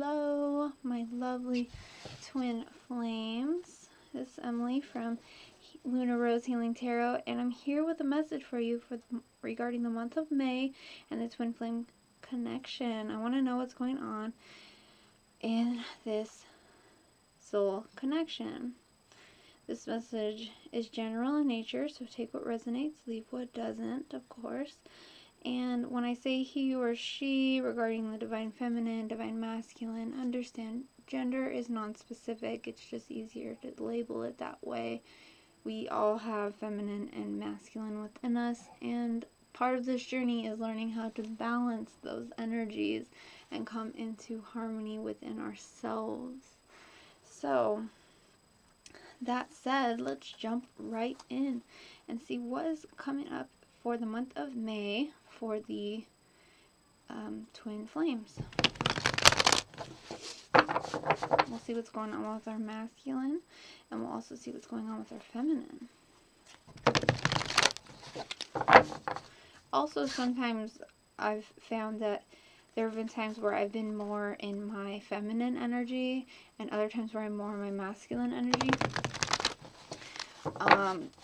Hello, my lovely twin flames. This is Emily from Luna Rose Healing Tarot, and I'm here with a message for you regarding the month of May and the twin flame connection. I want to know what's going on in this soul connection. This message is general in nature, so take what resonates, leave what doesn't, of course. And when I say he or she regarding the divine feminine, divine masculine, understand gender is non-specific. It's just easier to label it that way. We all have feminine and masculine within us, and part of this journey is learning how to balance those energies and come into harmony within ourselves. So, that said, let's jump right in and see what is coming up for the month of May for the twin flames. We'll see what's going on with our masculine, and we'll also see what's going on with our feminine. Also, sometimes I've found that there have been times where I've been more in my feminine energy and other times where I'm more in my masculine energy.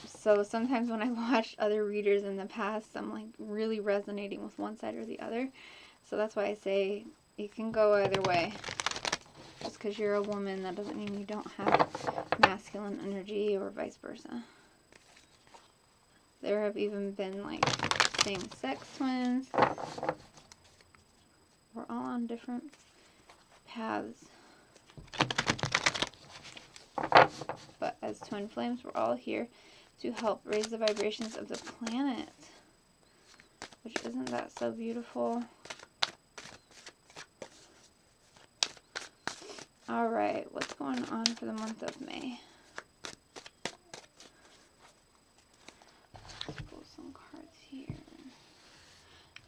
So sometimes when I watched other readers in the past, I'm like really resonating with one side or the other. So that's why I say you can go either way. Just because you're a woman, that doesn't mean you don't have masculine energy or vice versa. There have even been like same-sex twins. We're all on different paths. But as twin flames, we're all here to help raise the vibrations of the planet. Which, isn't that so beautiful? Alright, what's going on for the month of May? Let's pull some cards here.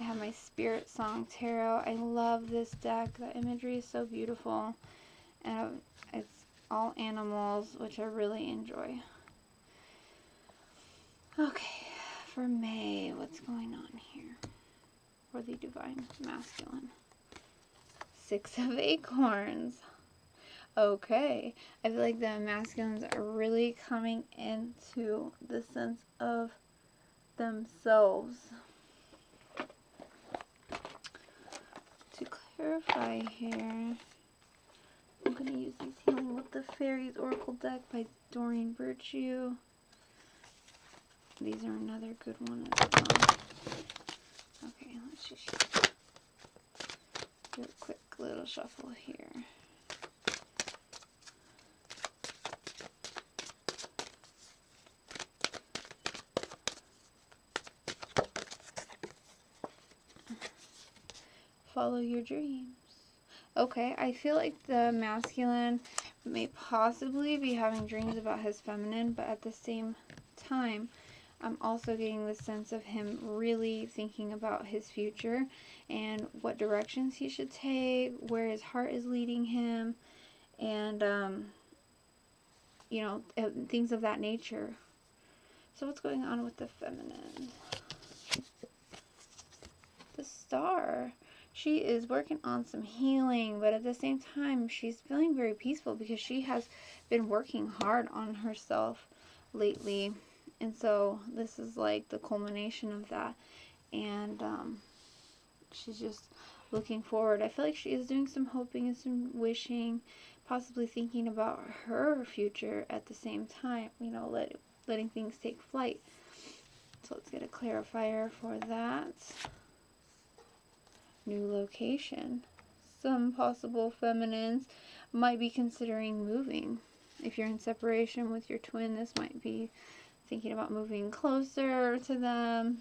I have my Spiritsong tarot. I love this deck. The imagery is so beautiful. And it's all animals, which I really enjoy. Okay, for May, what's going on here for the divine masculine? 6 of Acorns. Okay, I feel like the masculines are really coming into the sense of themselves. To clarify here, I'm going to use these Healing with the Fairies Oracle deck by Doreen Virtue. These are another good one as well. Okay, let's just do a quick little shuffle here. Follow your dreams. Okay, I feel like the masculine may possibly be having dreams about his feminine, but at the same time, I'm also getting the sense of him really thinking about his future and what directions he should take, where his heart is leading him, and, you know, things of that nature. So what's going on with the feminine? The Star. She is working on some healing, but at the same time, she's feeling very peaceful because she has been working hard on herself lately. And so this is like the culmination of that. And she's just looking forward. I feel like she is doing some hoping and some wishing, possibly thinking about her future at the same time, you know, letting things take flight. So let's get a clarifier for that. New location. Some possible feminines might be considering moving. If you're in separation with your twin, this might be thinking about moving closer to them.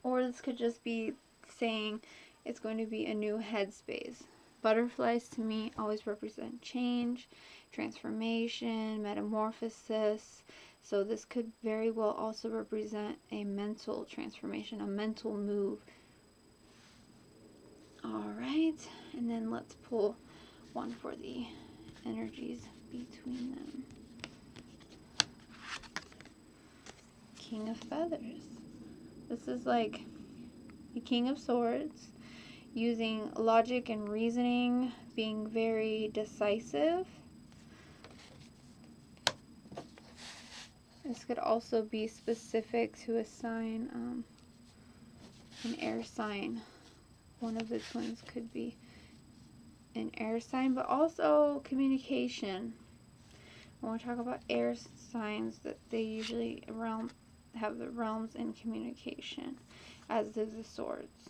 Or this could just be saying it's going to be a new headspace. Butterflies to me always represent change, transformation, metamorphosis. So this could very well also represent a mental transformation, a mental move. Alright, and then let's pull one for the energies between them. King of Feathers. This is like the King of Swords. using logic and reasoning, being very decisive. This could also be specific to a sign, an air sign. One of the twins could be an air sign, but also communication. When we talk about air signs, that they usually have the realms in communication, as do the swords.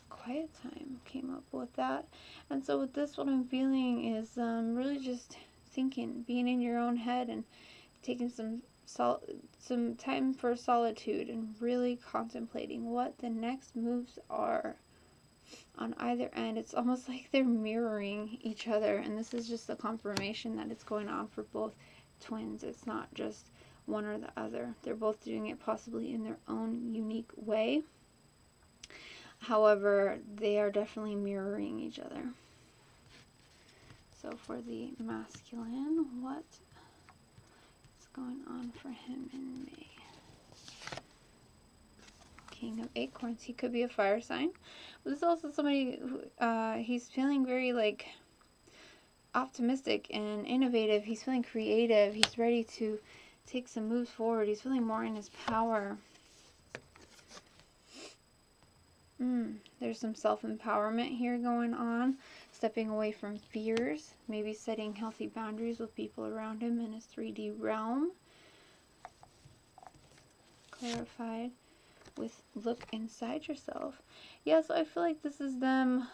Quiet time came up with that. And so with this, what I'm feeling is really just thinking, being in your own head and taking some time for solitude and really contemplating what the next moves are on either end. It's almost like they're mirroring each other, and this is just a confirmation that it's going on for both twins. It's not just one or the other. They're both doing it possibly in their own unique way. However, they are definitely mirroring each other. So for the masculine, what is going on for him in May? King of Acorns. He could be a fire sign. But this is also somebody who, he's feeling very, like, optimistic and innovative. He's feeling creative. He's ready to take some moves forward. He's feeling more in his power. There's some self-empowerment here going on. Stepping away from fears. Maybe setting healthy boundaries with people around him in his 3D realm. Clarified with look inside yourself. Yeah, so I feel like this is them.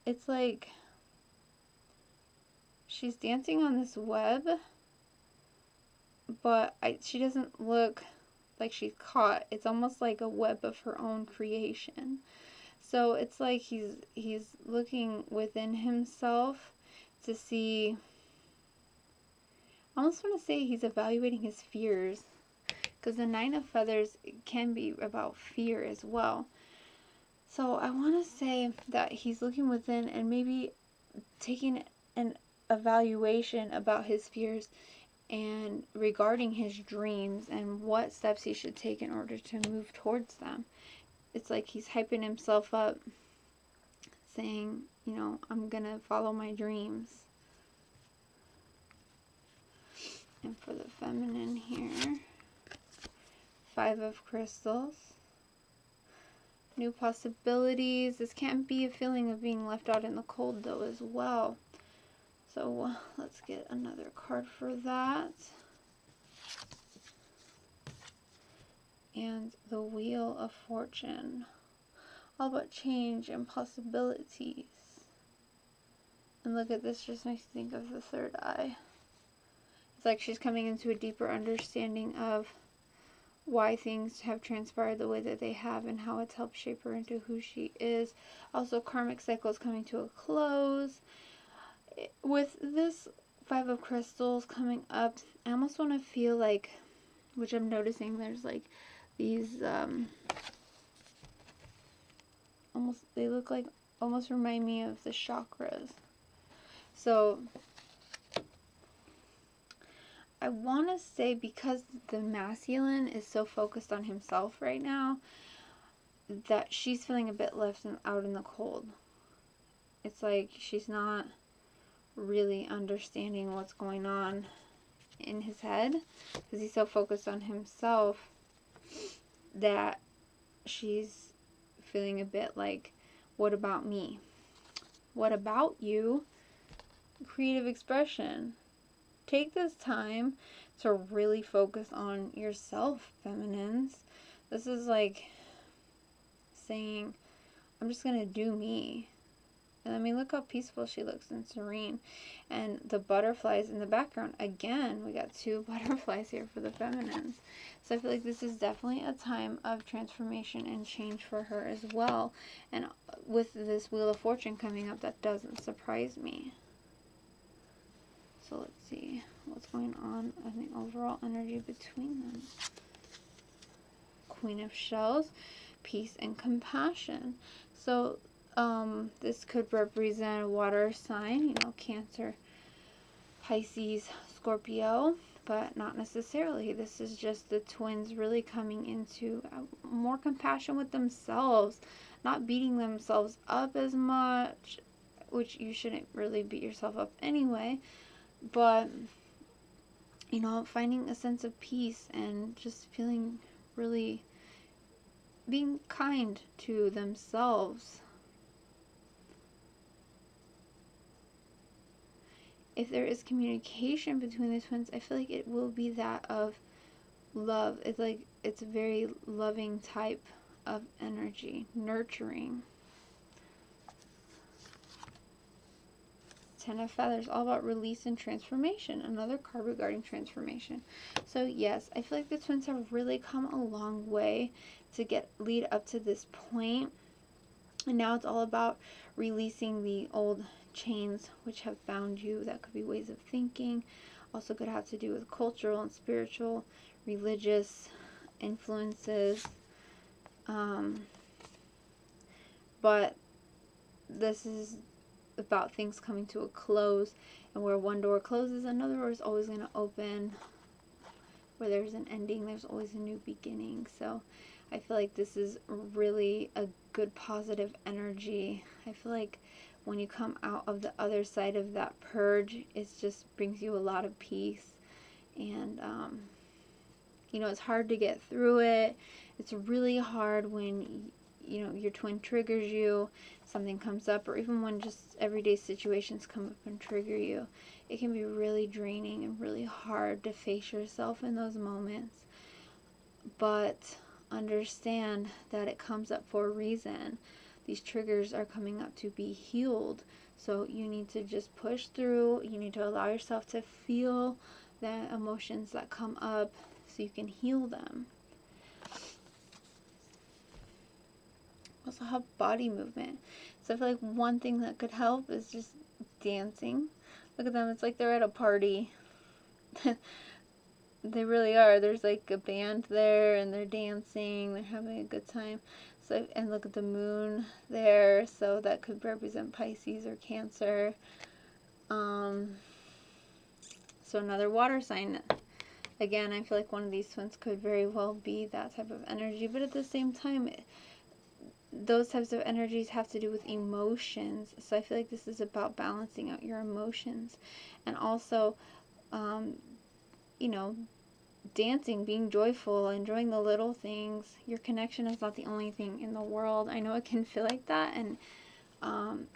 It's like she's dancing on this web, but she doesn't look like she's caught. It's almost like a web of her own creation. So it's like he's looking within himself to see, I almost want to say he's evaluating his fears, because the Nine of Feathers can be about fear as well. So I want to say that he's looking within and maybe taking an evaluation about his fears and regarding his dreams and what steps he should take in order to move towards them. It's like he's hyping himself up, saying, you know, I'm going to follow my dreams. And for the feminine here, 5 of Crystals. New possibilities. This can't be a feeling of being left out in the cold, though, as well. So let's get another card for that. And the Wheel of Fortune. All about change and possibilities. And look at this, just makes me think of the third eye. It's like she's coming into a deeper understanding of why things have transpired the way that they have and how it's helped shape her into who she is. Also, karmic cycle is coming to a close. With this 5 of Crystals coming up, I almost want to feel like, which I'm noticing, there's like these almost, they look like, almost remind me of the chakras. So I want to say, because the masculine is so focused on himself right now, that she's feeling a bit left out in the cold. It's like she's not really understanding what's going on in his head, because he's so focused on himself that she's feeling a bit like, what about me? What about you? Creative expression. Take this time to really focus on yourself, feminines. This is like saying, I'm just going to do me. And I mean, look how peaceful she looks and serene. And the butterflies in the background. Again, we got 2 butterflies here for the feminines. So I feel like this is definitely a time of transformation and change for her as well. And with this Wheel of Fortune coming up, that doesn't surprise me. So let's see what's going on in the overall energy between them. Queen of Shells, peace and compassion. So this could represent a water sign, you know, Cancer, Pisces, Scorpio. but not necessarily. This is just the twins really coming into more compassion with themselves, not beating themselves up as much, which you shouldn't really beat yourself up anyway, but, you know, finding a sense of peace and just feeling really, being kind to themselves. If there is communication between the twins, I feel like it will be that of love. It's like, it's a very loving type of energy, nurturing. Ten of Feathers, all about release and transformation. Another card regarding transformation. So yes, I feel like the twins have really come a long way to lead up to this point. And now it's all about releasing the old chains which have bound you. That could be ways of thinking. Also could have to do with cultural and spiritual, religious influences. But this is about things coming to a close, and where one door closes, another door is always going to open. Where there's an ending, there's always a new beginning. So I feel like this is really a good positive energy. I feel like when you come out of the other side of that purge, it just brings you a lot of peace. And you know, it's hard to get through it. It's really hard when, you know, your twin triggers you, something comes up, or even when just everyday situations come up and trigger you. It can be really draining and really hard to face yourself in those moments. But understand that it comes up for a reason. These triggers are coming up to be healed. So you need to just push through. You need to allow yourself to feel the emotions that come up so you can heal them. Also have body movement. So I feel like one thing that could help is just dancing. Look at them, it's like they're at a party. They really are. There's like a band there and they're dancing, they're having a good time. So, and look at the moon there, so that could represent Pisces or Cancer. So another water sign. Again, I feel like one of these twins could very well be that type of energy, but at the same time, those types of energies have to do with emotions. So I feel like this is about balancing out your emotions. And also, you know, dancing, being joyful, enjoying the little things. Your connection is not the only thing in the world. I know it can feel like that, and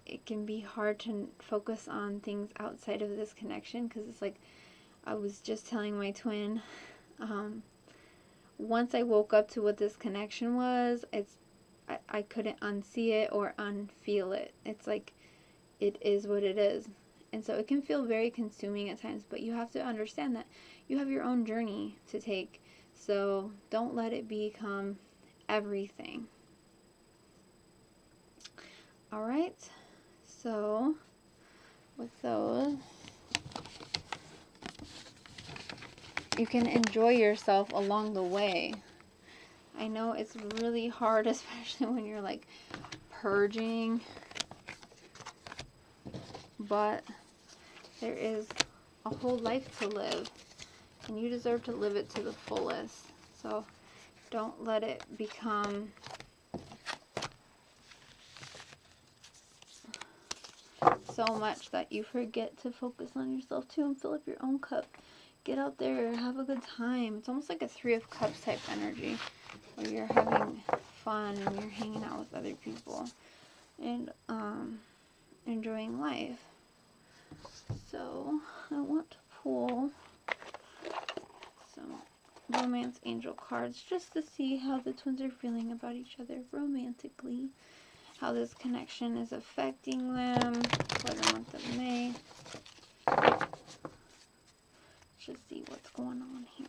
it can be hard to focus on things outside of this connection, because it's like, I was just telling my twin, once I woke up to what this connection was, I couldn't unsee it or unfeel it. It's like, it is what it is. And so it can feel very consuming at times, but you have to understand that you have your own journey to take. So don't let it become everything. Alright, so with those, you can enjoy yourself along the way. I know it's really hard, especially when you're like purging, but there is a whole life to live, and you deserve to live it to the fullest. So don't let it become so much that you forget to focus on yourself too and fill up your own cup. Get out there, have a good time. It's almost like a Three of Cups type energy, where you're having fun and you're hanging out with other people and enjoying life. So I want to pull some romance angel cards just to see how the twins are feeling about each other romantically, how this connection is affecting them for the month of May. Let's just see what's going on here.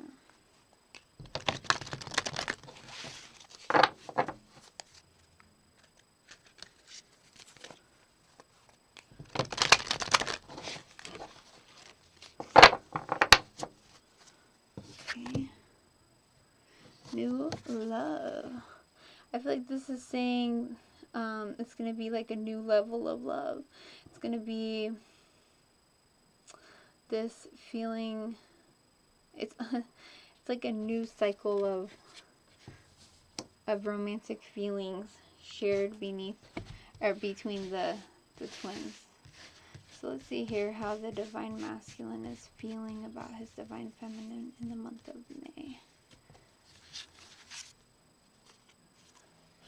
New love. I feel like this is saying it's going to be like a new level of love. It's going to be this feeling it's like a new cycle of romantic feelings shared beneath or between the twins. So let's see here how the divine masculine is feeling about his divine feminine in the month of May.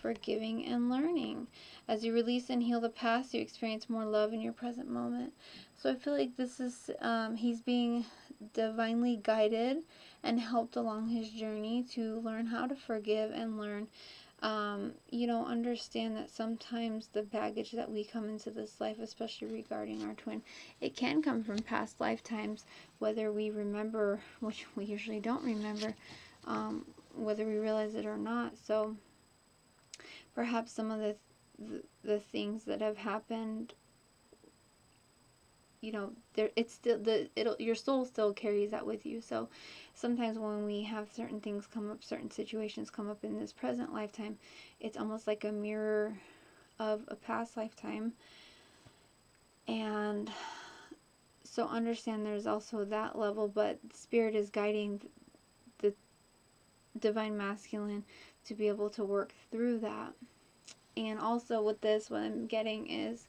Forgiving and learning. As you release and heal the past, you experience more love in your present moment. So I feel like this is, he's being divinely guided and helped along his journey to learn how to forgive and learn, understand that sometimes the baggage that we come into this life, especially regarding our twin, it can come from past lifetimes, whether we remember, which we usually don't remember, whether we realize it or not. So perhaps some of the things that have happened, it's still your soul still carries that with you. So sometimes when we have certain things come up, certain situations come up in this present lifetime, it's almost like a mirror of a past lifetime. And so understand there's also that level, but Spirit is guiding the divine masculine to be able to work through that. And also with this, what I'm getting is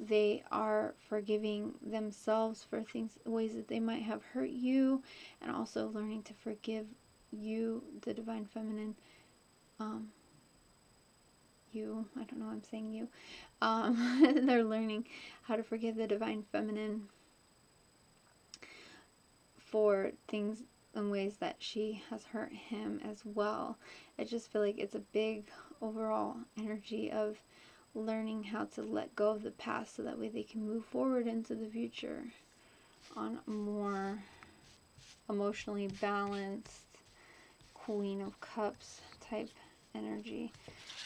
they are forgiving themselves for ways that they might have hurt you, and also learning to forgive you, the divine feminine. I don't know why I'm saying you. They're learning how to forgive the divine feminine for things and ways that she has hurt him as well. I just feel like it's a big overall energy of learning how to let go of the past so that way they can move forward into the future on a more emotionally balanced Queen of Cups type energy.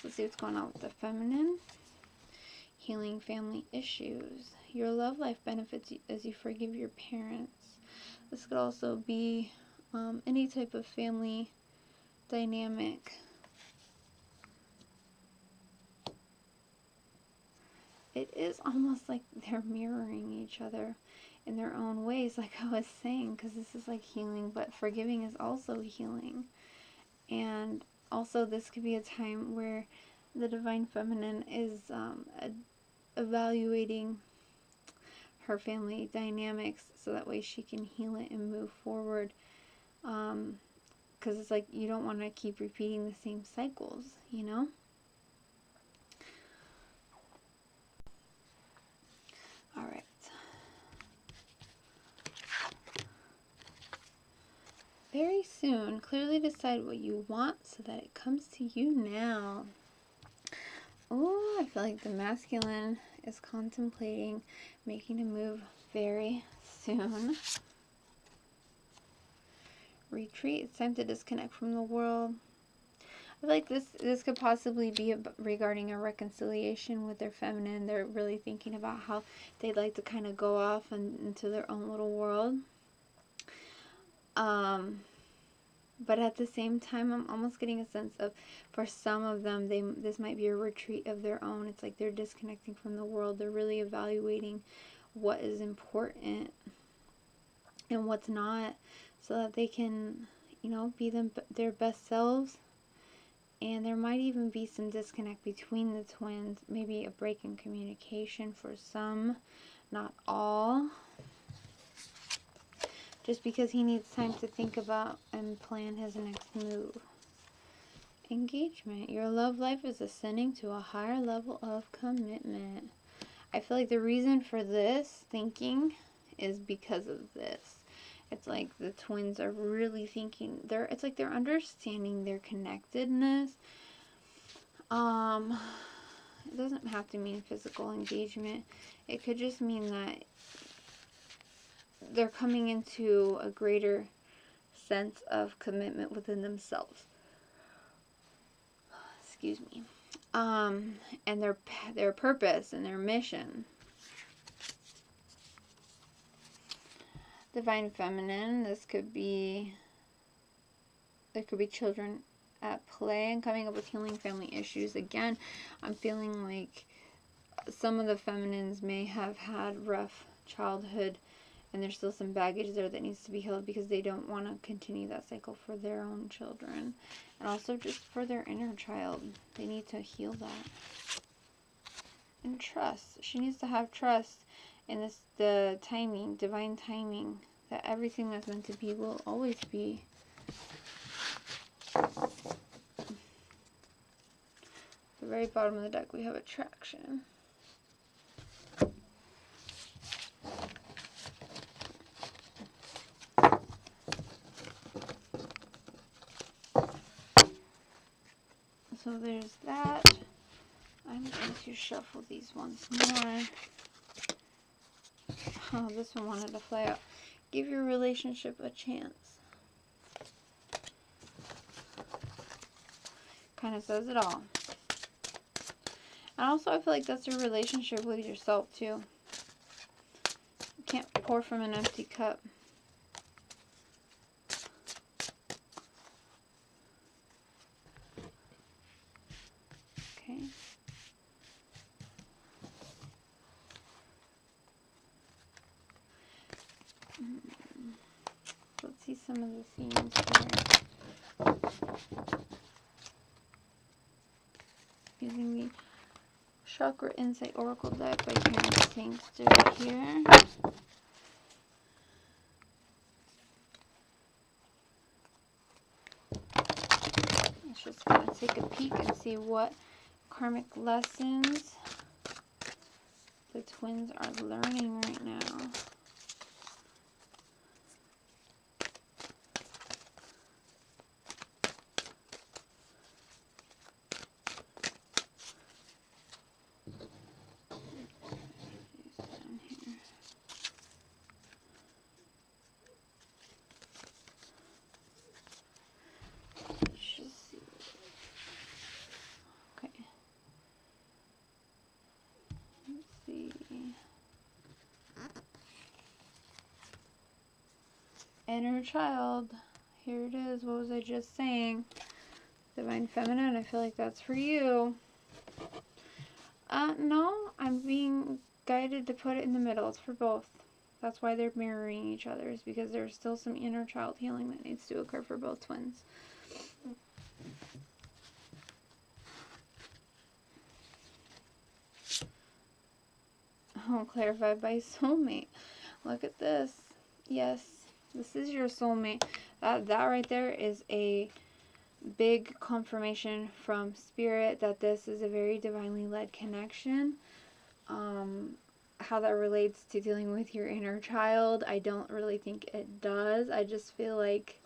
Let's see what's going on with the feminine. Healing family issues. Your love life benefits as you forgive your parents. This could also be any type of family dynamic. It is almost like they're mirroring each other in their own ways, like I was saying, because this is like healing, but forgiving is also healing. And also this could be a time where the divine feminine is evaluating her family dynamics so that way she can heal it and move forward. Because it's like you don't want to keep repeating the same cycles, All right. Very soon, clearly decide what you want so that it comes to you now. Oh, I feel like the masculine is contemplating making a move very soon. Retreat. It's time to disconnect from the world. I feel like this could possibly be regarding a reconciliation with their feminine. They're really thinking about how they'd like to kind of go off into their own little world. But at the same time, I'm almost getting a sense of, for some of them, this might be a retreat of their own. It's like they're disconnecting from the world. They're really evaluating what is important and what's not, so that they can, be their best selves. And there might even be some disconnect between the twins, maybe a break in communication for some, not all. Just because he needs time to think about and plan his next move. Engagement. Your love life is ascending to a higher level of commitment. I feel like the reason for this thinking is because of this. It's like the twins are really thinking. It's like they're understanding their connectedness. It doesn't have to mean physical engagement. It could just mean that they're coming into a greater sense of commitment within themselves. Excuse me. And their purpose and their mission. Divine feminine. There could be children at play and coming up with healing family issues. Again, I'm feeling like some of the feminines may have had rough childhood And there's still some baggage there that needs to be healed because they don't want to continue that cycle for their own children. And also just for their inner child. They need to heal that. And trust. She needs to have trust in this, the timing, divine timing, that everything that's meant to be will always be. At the very bottom of the deck we have attraction. So there's that. I'm going to shuffle these once more. Oh, this one wanted to fly out. Give your relationship a chance. Kind of says it all. And also I feel like that's your relationship with yourself too. You can't pour from an empty cup. Okay. Let's see some of the themes here. Using the Chakra Insight Oracle deck by Caryn Sangster here. Let's just kind of take a peek and see what karmic lessons the twins are learning right now. Inner child. Here it is. What was I just saying? Divine Feminine. I feel like that's for you. No. I'm being guided to put it in the middle. It's for both. That's why they're mirroring each other. Is because there's still some inner child healing that needs to occur for both twins. Oh, clarified by soulmate. Look at this. Yes. This is your soulmate. That right there is a big confirmation from Spirit that this is a very divinely led connection. How that relates to dealing with your inner child, I don't really think it does. I just feel like,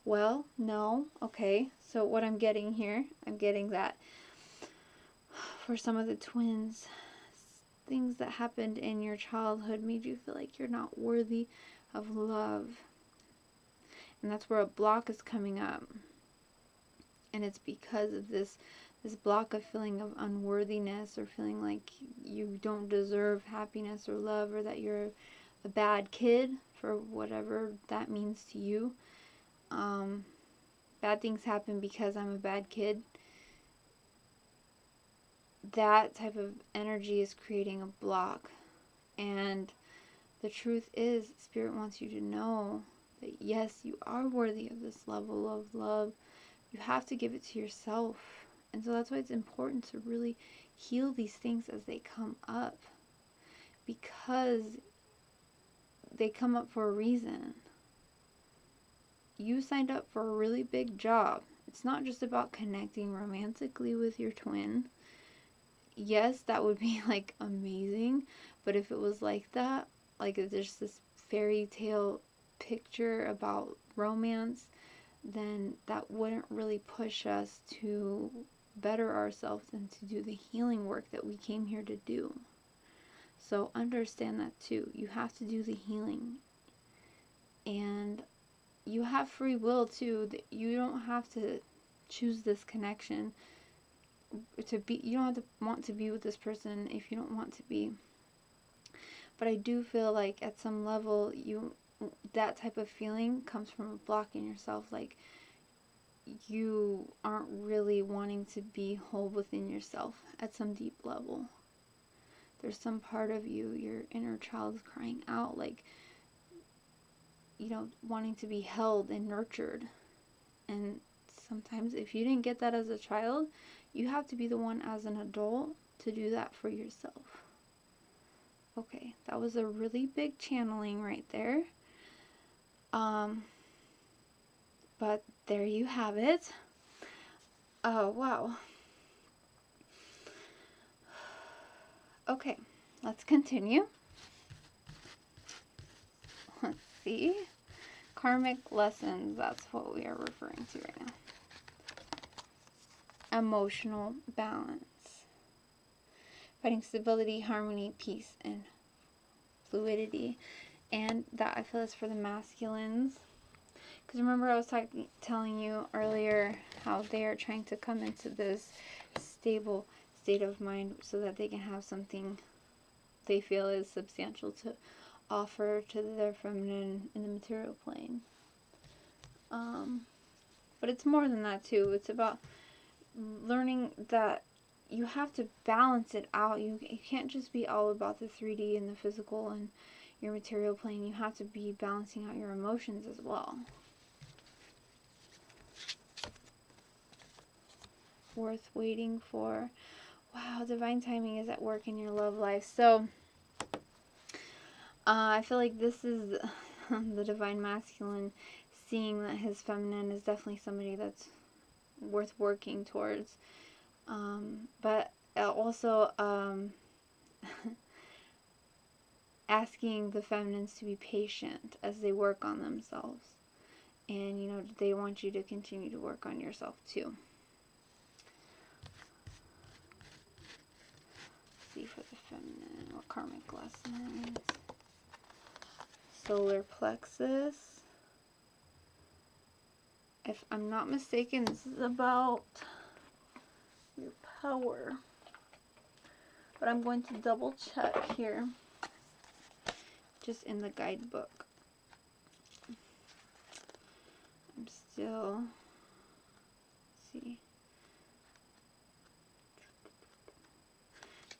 well, no. Okay. So what I'm getting here, I'm getting that for some of the twins, things that happened in your childhood made you feel like you're not worthy of love. And that's where a block is coming up. And it's because of this block of feeling of unworthiness, or feeling like you don't deserve happiness or love, or that you're a bad kid, for whatever that means to you. Bad things happen because I'm a bad kid. That type of energy is creating a block. And the truth is, Spirit wants you to know that yes, you are worthy of this level of love. You have to give it to yourself. And so that's why it's important to really heal these things as they come up. Because they come up for a reason. You signed up for a really big job. It's not just about connecting romantically with your twin. Yes, that would be like amazing. But if it was like that, like there's this fairy tale picture about romance, then that wouldn't really push us to better ourselves and to do the healing work that we came here to do. So understand that too. You have to do the healing. And you have free will too. You don't have to choose this connection to be. You don't have to want to be with this person if you don't want to be. But I do feel like at some level, that type of feeling comes from a block in yourself. Like you aren't really wanting to be whole within yourself at some deep level. There's some part of you, your inner child, is crying out like, you know, wanting to be held and nurtured. And sometimes if you didn't get that as a child, you have to be the one as an adult to do that for yourself. Okay, that was a really big channeling right there. But there you have it. Oh, wow. Okay, let's continue. Let's see. Karmic lessons, that's what we are referring to right now. Emotional balance. Finding stability, harmony, peace, and fluidity. And that I feel is for the masculines. Because remember I was telling you earlier how they are trying to come into this stable state of mind so that they can have something they feel is substantial to offer to their feminine in the material plane. But it's more than that too. It's about learning that you have to balance it out. You can't just be all about the 3D and the physical and your material plane. You have to be balancing out your emotions as well. Worth waiting for. Wow, divine timing is at work in your love life. So, I feel like this is the divine masculine seeing that his feminine is definitely somebody that's worth working towards. But also asking the feminines to be patient as they work on themselves. And, you know, they want you to continue to work on yourself too. Let's see for the feminine, what karmic lessons. Solar plexus. If I'm not mistaken, this is about your power. But I'm going to double check here. Just in the guidebook. I'm still, let's see.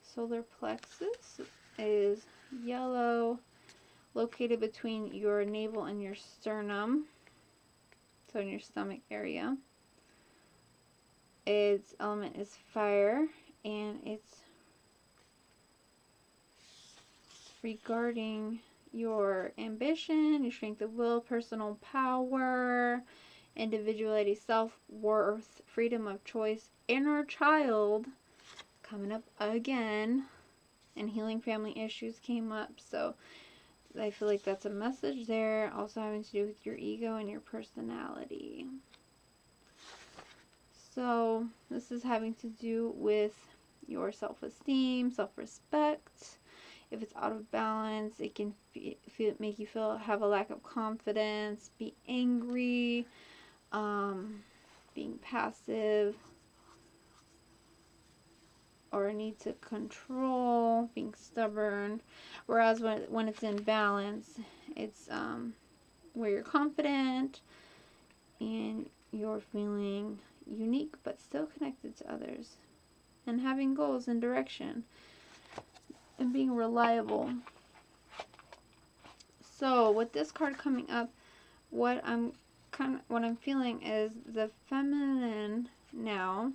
Solar plexus is yellow, located between your navel and your sternum, so in your stomach area. Its element is fire, and it's regarding your ambition, your strength of will, personal power, individuality, self-worth, freedom of choice, inner child, coming up again, and healing family issues came up, so I feel like that's a message there, also having to do with your ego and your personality. So this is having to do with your self-esteem, self-respect. If it's out of balance, it can make you have a lack of confidence, be angry, being passive, or a need to control, being stubborn. Whereas when it's in balance, it's where you're confident and you're feeling unique but still connected to others, and having goals and direction, and being reliable. So with this card coming up, what I'm feeling is the feminine now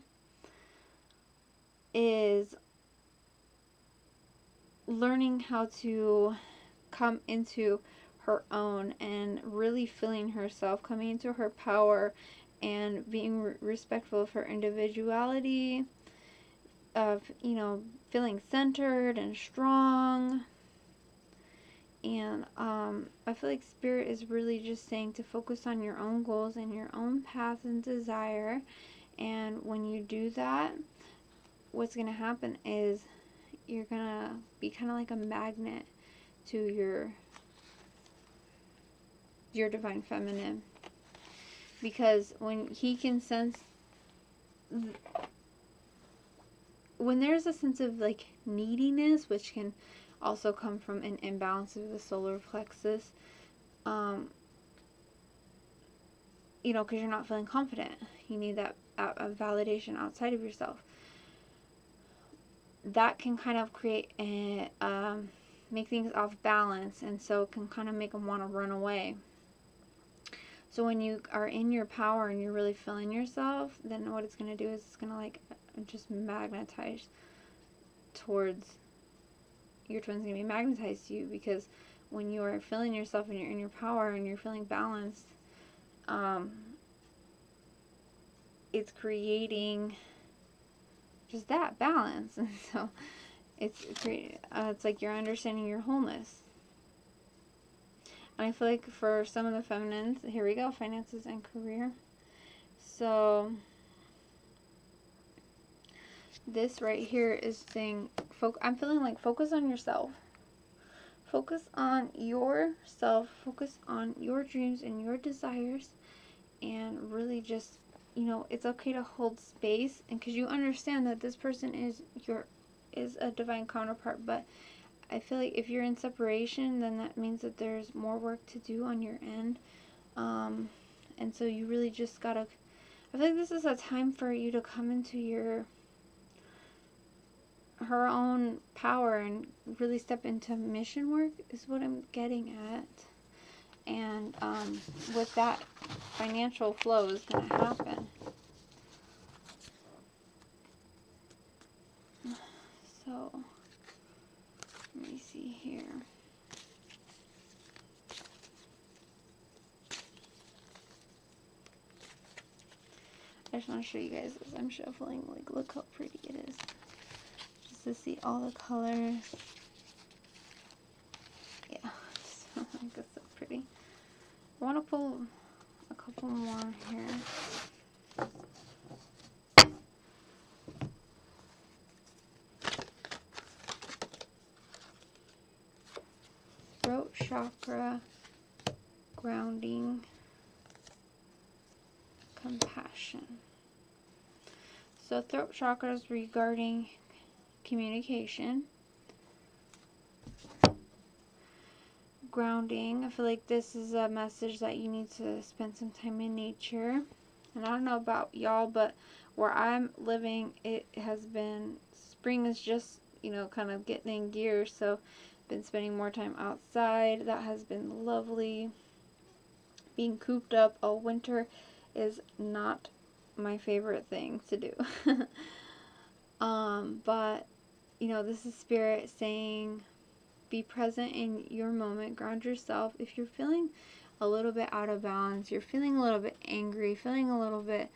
is learning how to come into her own and really feeling herself, coming into her power and being respectful of her individuality, of, you know, feeling centered and strong. And I feel like Spirit is really just saying to focus on your own goals and your own path and desire. And when you do that, what's going to happen is you're going to be kind of like a magnet to your divine feminine. Because when he can sense, when there's a sense of like neediness, which can also come from an imbalance of the solar plexus, you know, because you're not feeling confident. You need that validation outside of yourself. That can kind of create make things off balance, and so it can kind of make them want to run away. So when you are in your power and you're really feeling yourself, then what it's going to do is it's going to like just magnetize towards, your twin's going to be magnetized to you, because when you are feeling yourself and you're in your power and you're feeling balanced, it's creating just that balance. And so it's like you're understanding your wholeness. And I feel like for some of the feminines, here we go, finances and career. So this right here is saying, I'm feeling like focus on yourself. Focus on yourself. Focus on your dreams and your desires. And really just, you know, it's okay to hold space. And because you understand that this person is a divine counterpart. But I feel like if you're in separation, then that means that there's more work to do on your end. And so you really just gotta, I feel like this is a time for you to come into her own power and really step into mission work is what I'm getting at. And with that, financial flow is going to happen. So, let me see here. I just want to show you guys as I'm shuffling, like, look how pretty it is. Just to see all the colors. Yeah, I think it's so pretty. I want to pull a couple more here. Throat chakra, grounding, compassion. So throat chakra is regarding communication. Grounding, I feel like this is a message that you need to spend some time in nature. And I don't know about y'all, but where I'm living, it has been, spring is just, you know, kind of getting in gear. So been spending more time outside. That has been lovely. Being cooped up all winter is not my favorite thing to do. But, you know, this is Spirit saying, be present in your moment, ground yourself. If you're feeling a little bit out of balance, you're feeling a little bit angry, feeling a little bit,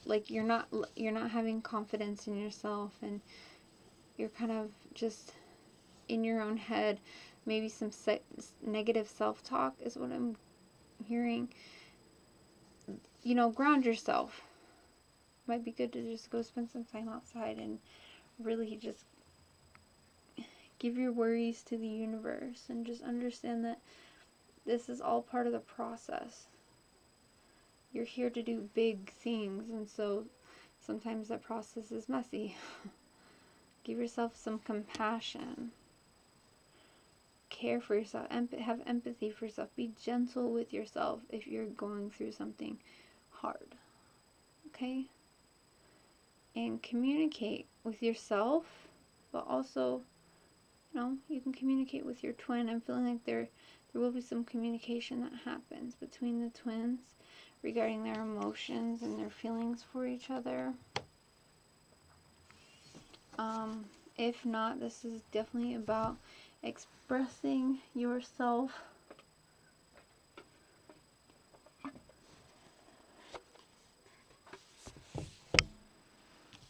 like you're not having confidence in yourself, and you're kind of just in your own head, maybe some negative self-talk is what I'm hearing. You know, ground yourself. Might be good to just go spend some time outside and really just give your worries to the universe and just understand that this is all part of the process. You're here to do big things, and so sometimes that process is messy. Give yourself some compassion. Care for yourself. Have empathy for yourself. Be gentle with yourself if you're going through something hard. Okay? And communicate with yourself, but also, you know, you can communicate with your twin. I'm feeling like there will be some communication that happens between the twins regarding their emotions and their feelings for each other. If not, this is definitely about expressing yourself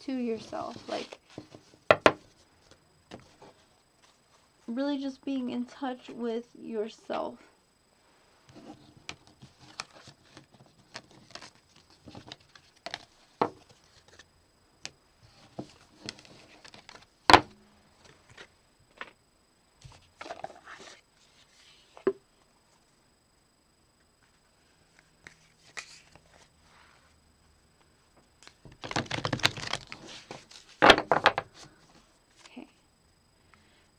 to yourself, like really just being in touch with yourself.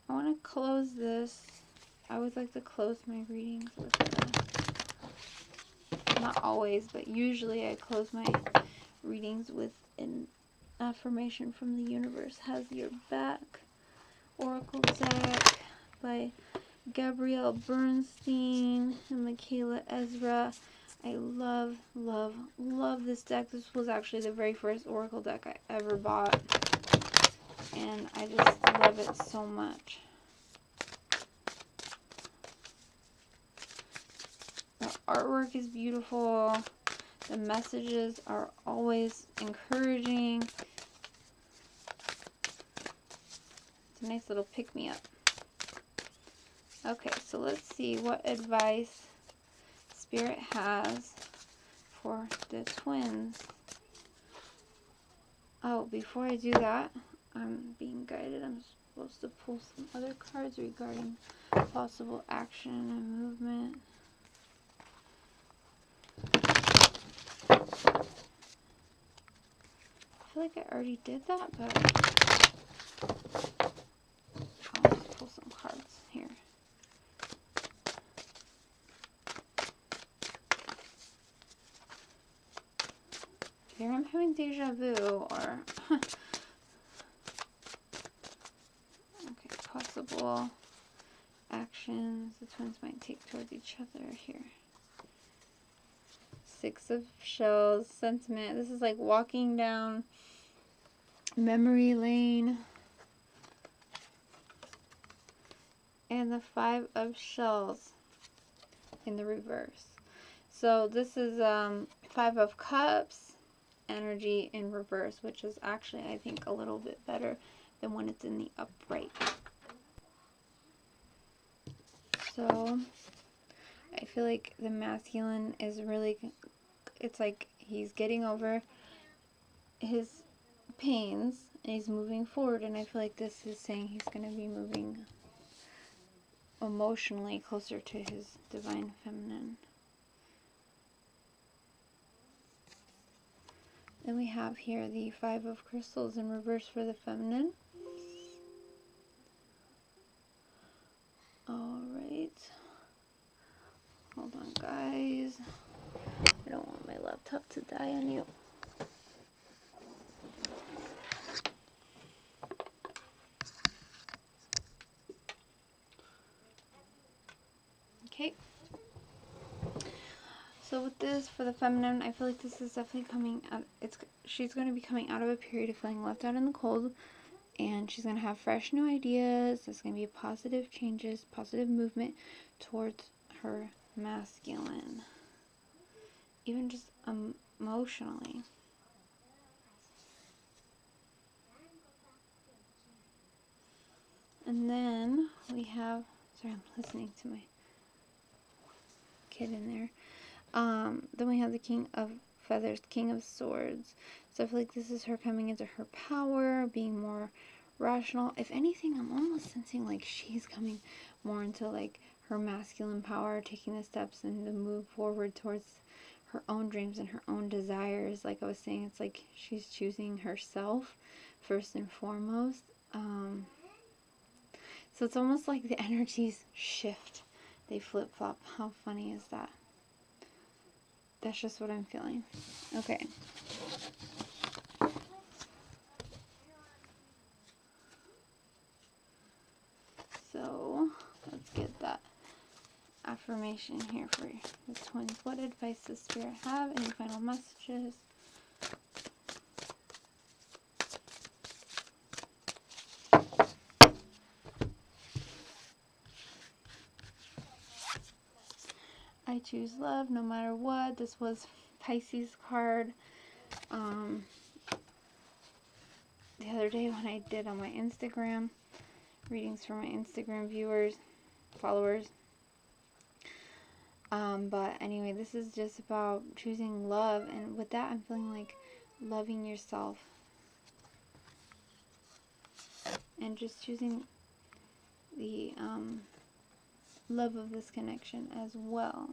I want to close this. I always like to close my readings with not always, but usually I close my readings with an affirmation from the universe. Has your back. Oracle deck by Gabrielle, Bernstein, and Micaela, Ezra. I love, love, love this deck. This was actually the very first Oracle deck I ever bought, and I just love it so much. The artwork is beautiful. The messages are always encouraging. It's a nice little pick-me-up. Okay, so let's see what advice Spirit has for the twins. Oh, before I do that, I'm being guided. I'm supposed to pull some other cards regarding possible action and movement. I feel like I already did that, but I'll pull some cards here. Here I'm having deja vu, or okay, possible actions the twins might take towards each other here. Six of Shells, sentiment. This is like walking down memory lane. And the Five of Shells in the reverse. So this is Five of Cups energy in reverse, which is actually, I think, a little bit better than when it's in the upright. So I feel like the masculine is really, it's like he's getting over his pains and he's moving forward, and I feel like this is saying he's going to be moving emotionally closer to his divine feminine. Then we have here the Five of Crystals in reverse for the feminine. Alright. Hold on, guys. I don't want my laptop to die on you. Okay. So with this, for the feminine, I feel like this is definitely coming out. She's going to be coming out of a period of feeling left out in the cold, and she's going to have fresh new ideas. There's going to be positive changes, positive movement towards her masculine, even just emotionally. And then we have, sorry, I'm listening to my kid in there. Then we have the King of Feathers, King of Swords. So I feel like this is her coming into her power, being more rational. If anything, I'm almost sensing like she's coming more into like her masculine power, taking the steps and the move forward towards her own dreams and her own desires. Like I was saying, it's like she's choosing herself first and foremost. So it's almost like the energies shift. They flip-flop. How funny is that? That's just what I'm feeling. Okay. So, let's get that affirmation here for the twins. What advice does Spirit have? Any final messages? I choose love no matter what. This was Pisces card. The other day when I did on my Instagram, readings for my Instagram viewers, followers. But anyway, this is just about choosing love, and with that I'm feeling like loving yourself and just choosing the love of this connection as well.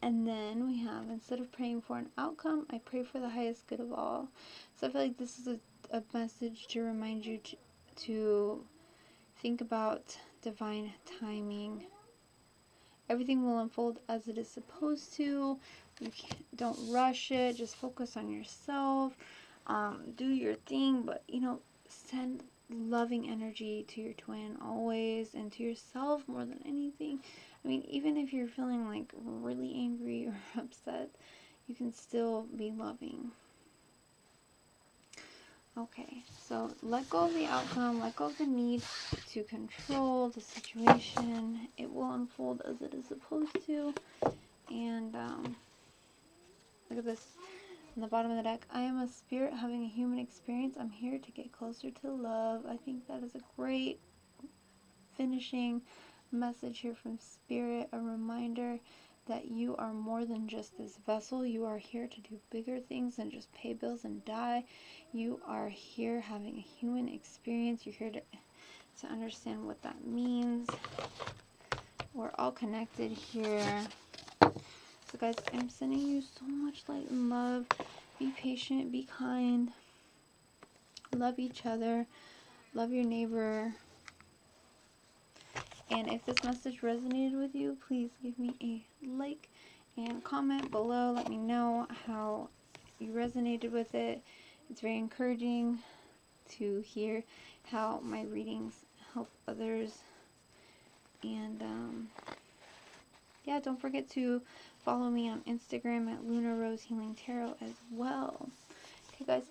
And then we have, instead of praying for an outcome, I pray for the highest good of all. So I feel like this is a message to remind you to think about divine timing. Everything will unfold as it is supposed to. Don't rush it. Just focus on yourself. Do your thing, but send loving energy to your twin always, and to yourself more than anything. I mean, even if you're feeling like really angry or upset, you can still be loving. Okay, so let go of the outcome, let go of the need to control the situation. It will unfold as it is supposed to. And look at this on the bottom of the deck. I am a spirit having a human experience. I'm here to get closer to love. I think that is a great finishing message here from Spirit. A reminder that you are more than just this vessel. You are here to do bigger things than just pay bills and die. You are here having a human experience. You're here to understand what that means. We're all connected here. So guys, I'm sending you so much light and love. Be patient, be kind, love each other, love your neighbor. And if this message resonated with you, please give me a like and comment below. Let me know how you resonated with it. It's very encouraging to hear how my readings help others. And yeah, don't forget to follow me on Instagram at lunarosehealingtarot as well. Okay guys,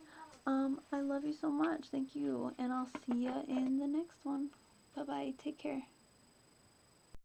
I love you so much. Thank you, and I'll see you in the next one. Bye bye. Take care.